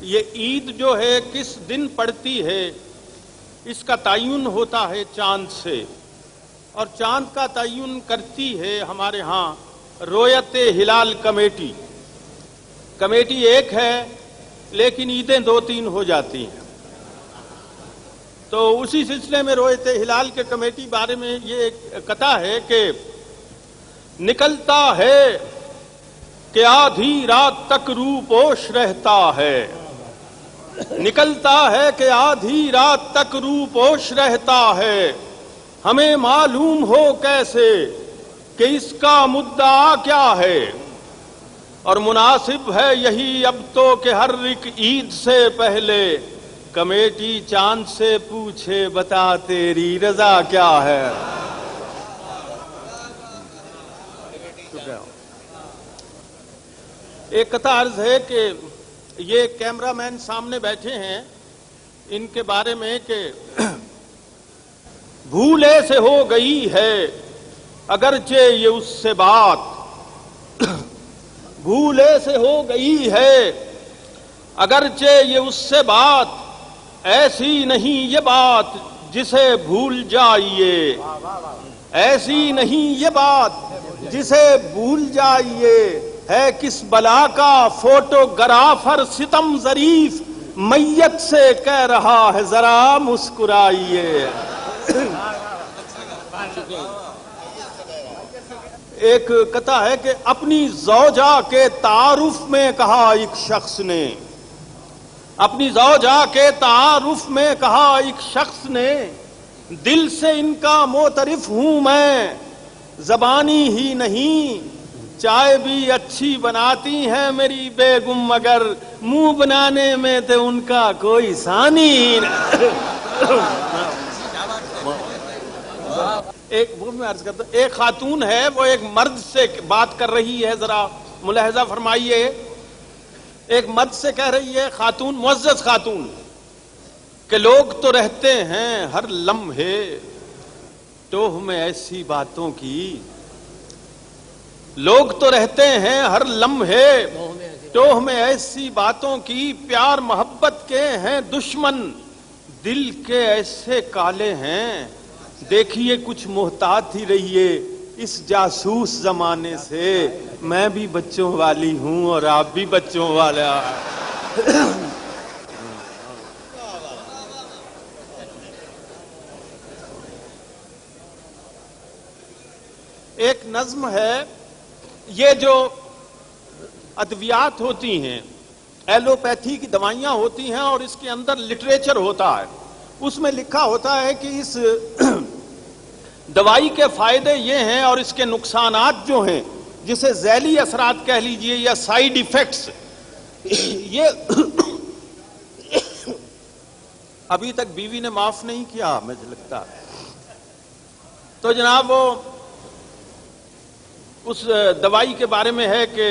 یہ عید جو ہے کس دن پڑتی ہے اس کا تعین ہوتا ہے چاند سے، اور چاند کا تعین کرتی ہے ہمارے ہاں رویت ہلال کمیٹی۔ کمیٹی ایک ہے لیکن عیدیں دو تین ہو جاتی ہیں، تو اسی سلسلے میں رویت ہلال کے کمیٹی بارے میں یہ قطع ہے کہ نکلتا ہے کہ آدھی رات تک روپوش رہتا ہے، نکلتا ہے کہ آدھی رات تک روپوش رہتا ہے، ہمیں معلوم ہو کیسے کہ اس کا مدعا کیا ہے، اور مناسب ہے یہی اب تو کہ ہر ایک عید سے پہلے کمیٹی چاند سے پوچھے بتا تیری رضا کیا ہے۔ ایک قطع عرض ہے کہ یہ کیمرہ مین سامنے بیٹھے ہیں، ان کے بارے میں کہ بھولے سے ہو گئی ہے اگرچہ یہ اس سے بات، بھولے سے ہو گئی ہے اگرچہ یہ اس سے بات، ایسی نہیں یہ بات جسے بھول جائیے، ایسی نہیں یہ بات جسے بھول جائیے، ہے کس بلا کا فوٹوگرافر ستم ظریف میت سے کہہ رہا ہے ذرا مسکرائیے۔ ایک قطع ہے کہ اپنی زوجہ کے تعارف میں کہا ایک شخص نے، اپنی زوجہ کے تعارف میں کہا ایک شخص نے، دل سے ان کا معترف ہوں میں، زبانی ہی نہیں، چائے بھی اچھی بناتی ہیں میری بیگم مگر منہ بنانے میں تو ان کا کوئی ثانی ایک خاتون ہے وہ ایک مرد سے بات کر رہی ہے، ذرا ملاحظہ فرمائیے، ایک مرد سے کہہ رہی ہے خاتون، معزز خاتون، کہ لوگ تو رہتے ہیں ہر لمحے ٹوہ میں ایسی باتوں کی، لوگ تو رہتے ہیں ہر لمحے ٹوہ میں ایسی باتوں کی، پیار محبت کے ہیں دشمن دل کے ایسے کالے ہیں، دیکھیے کچھ محتاط ہی رہیے اس جاسوس زمانے سے، میں بھی بچوں والی ہوں اور آپ بھی بچوں والا۔ ایک نظم ہے، یہ جو ادویات ہوتی ہیں، ایلوپیتھی کی دوائیاں ہوتی ہیں اور اس کے اندر لٹریچر ہوتا ہے، اس میں لکھا ہوتا ہے کہ اس دوائی کے فائدے یہ ہیں اور اس کے نقصانات جو ہیں جسے ذیلی اثرات کہہ لیجئے یا سائیڈ ایفیکٹس، یہ ابھی تک بیوی نے معاف نہیں کیا مجھے لگتا، تو جناب وہ اس دوائی کے بارے میں ہے کہ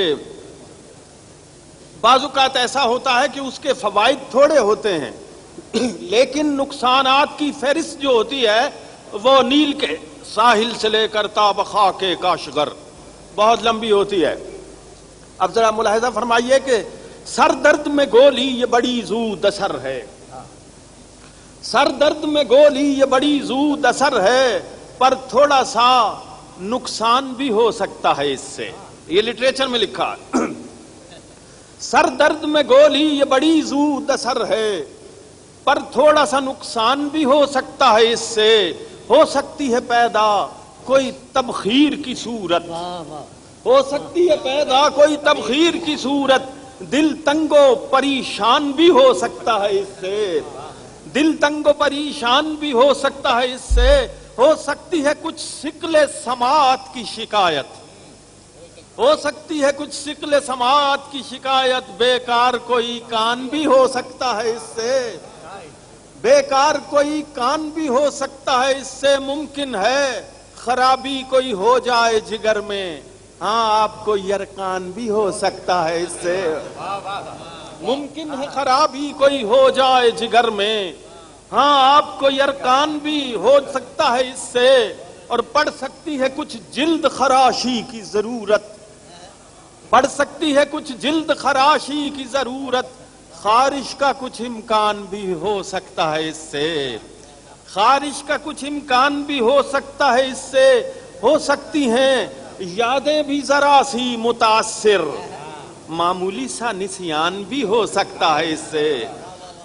بعض اوقات ایسا ہوتا ہے کہ اس کے فوائد تھوڑے ہوتے ہیں لیکن نقصانات کی فہرست جو ہوتی ہے وہ نیل کے ساحل سے لے کر تا بخا کے کاشغر بہت لمبی ہوتی ہے۔ اب ذرا ملاحظہ فرمائیے کہ سر درد میں گولی یہ بڑی زود اثر ہے، سر درد میں گولی یہ بڑی زود اثر ہے، پر تھوڑا سا نقصان بھی ہو سکتا ہے اس سے، یہ لٹریچر میں لکھا ہے۔ سر درد میں گولی یہ بڑی زود اثر ہے، پر تھوڑا سا نقصان بھی ہو سکتا ہے اس سے، ہو سکتی ہے پیدا کوئی تبخیر کی صورت، ہو سکتی ہے پیدا کوئی تبخیر کی صورت، دل تنگ و پریشان بھی ہو سکتا ہے اس سے، دل تنگ و پریشان بھی ہو سکتا ہے اس سے، ہو سکتی ہے کچھ ثقل سماعت کی شکایت، ہو سکتی ہے کچھ ثقل سماعت کی شکایت، بیکار کوئی کان بھی ہو سکتا ہے اس سے، بیکار کوئی کان بھی ہو سکتا ہے اس سے، ممکن ہے خرابی کوئی ہو جائے جگر میں، ہاں آپ کو یرقان بھی ہو سکتا ہے اس سے، ممکن ہے خرابی کوئی ہو جائے جگر میں، ہاں آپ کو یرقان بھی ہو سکتا ہے اس سے، اور پڑ سکتی ہے کچھ جلد خراشی کی ضرورت، پڑ سکتی ہے کچھ جلد خراشی کی ضرورت، खारिश का कुछ इम्कान भी हो सकता है इससे, खारिश का कुछ इम्कान भी हो सकता है इससे, हो सकती हैं यादें भी जरा सी मुतासिर, मामूली सा निसियान भी हो सकता है इससे,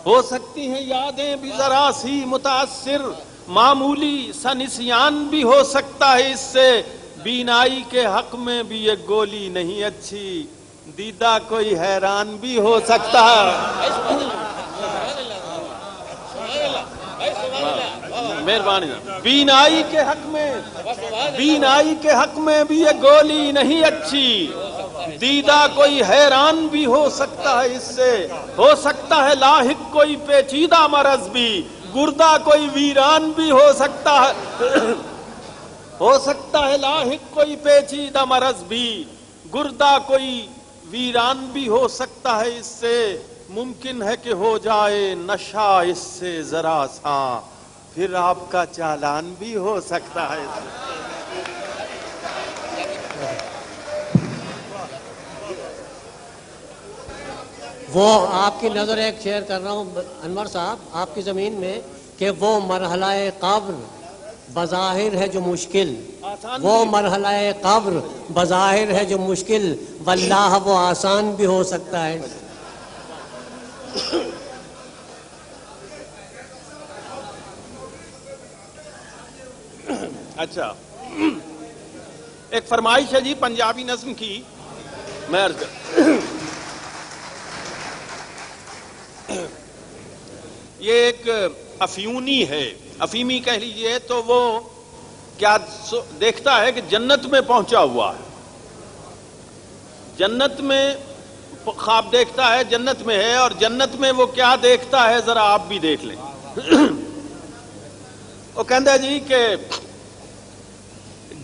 हो सकती हैं यादें भी जरा सी मुतासिर, मामूली सा निसियान भी हो सकता है इससे, बीनाई के हक में भी ये गोली नहीं अच्छी, दीदा कोई हैरान भी हो सकता है। मेहरबानी, बीनाई के हक में, बीनाई के हक में भी ये गोली नहीं अच्छी, दीदा कोई हैरान भी हो सकता है इससे, हो सकता है लाहिक कोई पेचीदा मरज भी, गुर्दा कोई वीरान भी हो सकता है, हो सकता है लाहिक कोई पेचीदा मरज भी, गुर्दा कोई वीरान भी हो सकता है इससे, मुमकिन है कि हो जाए नशा इससे जरा सा, फिर आपका चालान भी हो सकता है इससे। वो आपकी नज़र एक शेयर कर रहा हूँ अनवर साहब आपकी ज़मीन में, कि वो मरहला-ए क़ब्र बज़ाहिर है जो मुश्किल, वो मरहला-ए क़ब्र बज़ाहिर है जो मुश्किल, वल्लाह वो आसान भी हो सकता है। अच्छा, एक फरमाइश है जी पंजाबी नज़्म की, मैं ये एक अफयूनी है, अफीमी कह लीजिए, तो वो क्या देखता है कि जन्नत में पहुंचा हुआ है, जन्नत में ख्वाब देखता है, जन्नत में है, और जन्नत में वो क्या देखता है जरा आप भी देख लें। वो कहता जी कि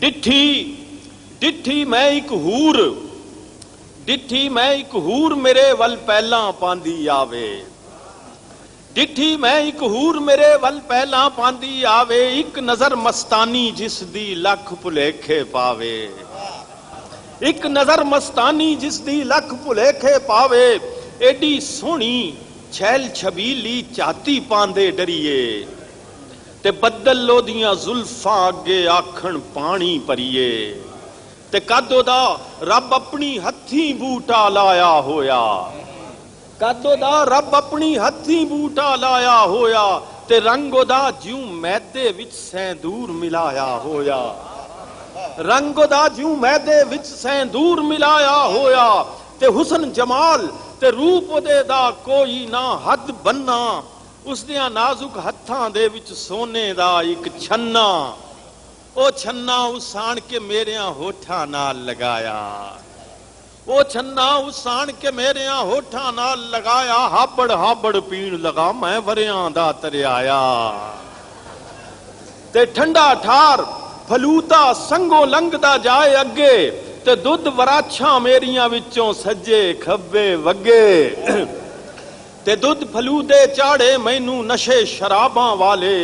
डिठी डिठी मैं एक हूर, डिठी मैं एक हूर मेरे वल पहला पांदी आवे, डिठी मैं एक हूर मेरे वल पहला पांदी आवे, एक नजर मस्तानी जिस दी लख भुलेखे पावे, एक नजर मस्तानी जिस दी लख भुलेखे पावे, एडी सोहनी छैल छबीली चाती पांदे डरिए, ते बदल लोदियां जुल्फां अगे आखण पानी भरीए, ते कदों दा रब अपनी हथी बूटा लाया होया, कदों दा रब अपनी हथी बूटा लाया होया, ते रंग ओदा ज्यों मैदे विच सैंदूर मिलाया होया, रंग ओदा ज्यों मैदे विच सैंदूर मिलाया होया, ते हुसन जमाल ते रूप ओदे दा कोई ना हद बन्ना, उसदियां नाजुक हत्थां दे विच सोने दा एक छन्ना, ओ छन्ना उसान के मेरियां होठां नाल लगाया, ओ छन्ना उसान के मेरियां होठां नाल लगाया, हाबड़ हाबड़ पीण लगा मैं वरियां दा तरियाया, ते ठंडा ठार फलूता संगो लंघदा जाए अगे, ते दुध वराछां मेरियां विचों सज्जे खब्बे वगे, ते दुध फलूदे चाड़े मैनू नशे शराबां वाले,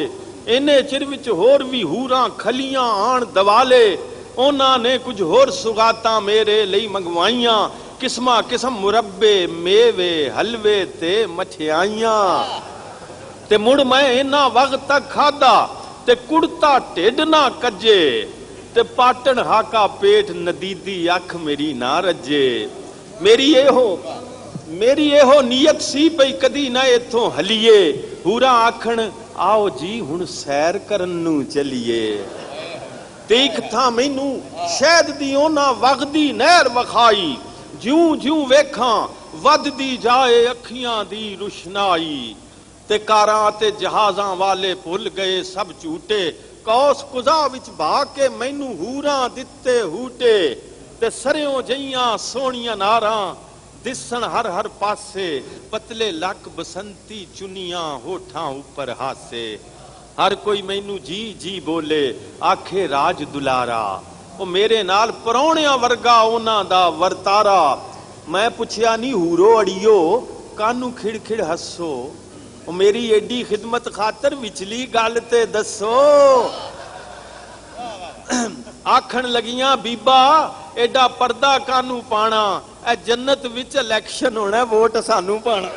इन्ने चिर विच होर भी हूरां खलियां आण दवाले, उन्हां ने कुछ होर सुगातां मेरे लई मंगवाइयां, किस्मा किस्म मुरब्बे मेवे हलवे ते मठियाइयां, ते मुड़ मैं इन्हां वक्त तक खादा, ते कुड़ता ढिड ना कजे, ते पाटन हाका पेट नदीदी अख मेरी ना रजे, मेरी एहो नीयत सी पई कदी ना इथों हलीए, हूरां आखण आओ जी हुण सैर करन नू चलीए, ते इक थां मैनू शहद दी ओना वगदी नहर वखाई, ज्यों ज्यों वेखां वधदी जाए अखियां दी रुशनाई, ते कारां ते जहाजां वाले भुल गए सब झूठे, कौस कुजा विच बहा के मैनू हूरां दिते हूटे, ते सरियों जइयां सोहणियां नारां दिसन हर हर पासे, पतले लक बसंती चुनियां होठां उपर हासे, हर कोई मैनू जी जी बोले आखे राज दुलारा, ओ मेरे नाल परौणियां वर्गा उन्हां दा वरतारा, मैं पुछया नी हूरो अड़ियो कानू खिड़ खिड़ हसो, ओ मेरी एडी खिदमत खातर विचली गल ते दसो, आखण लगियां बीबा एडा पर्दा कानू पाना, ए जन्नत विच इलैक्शन होना वोट सानू पाना।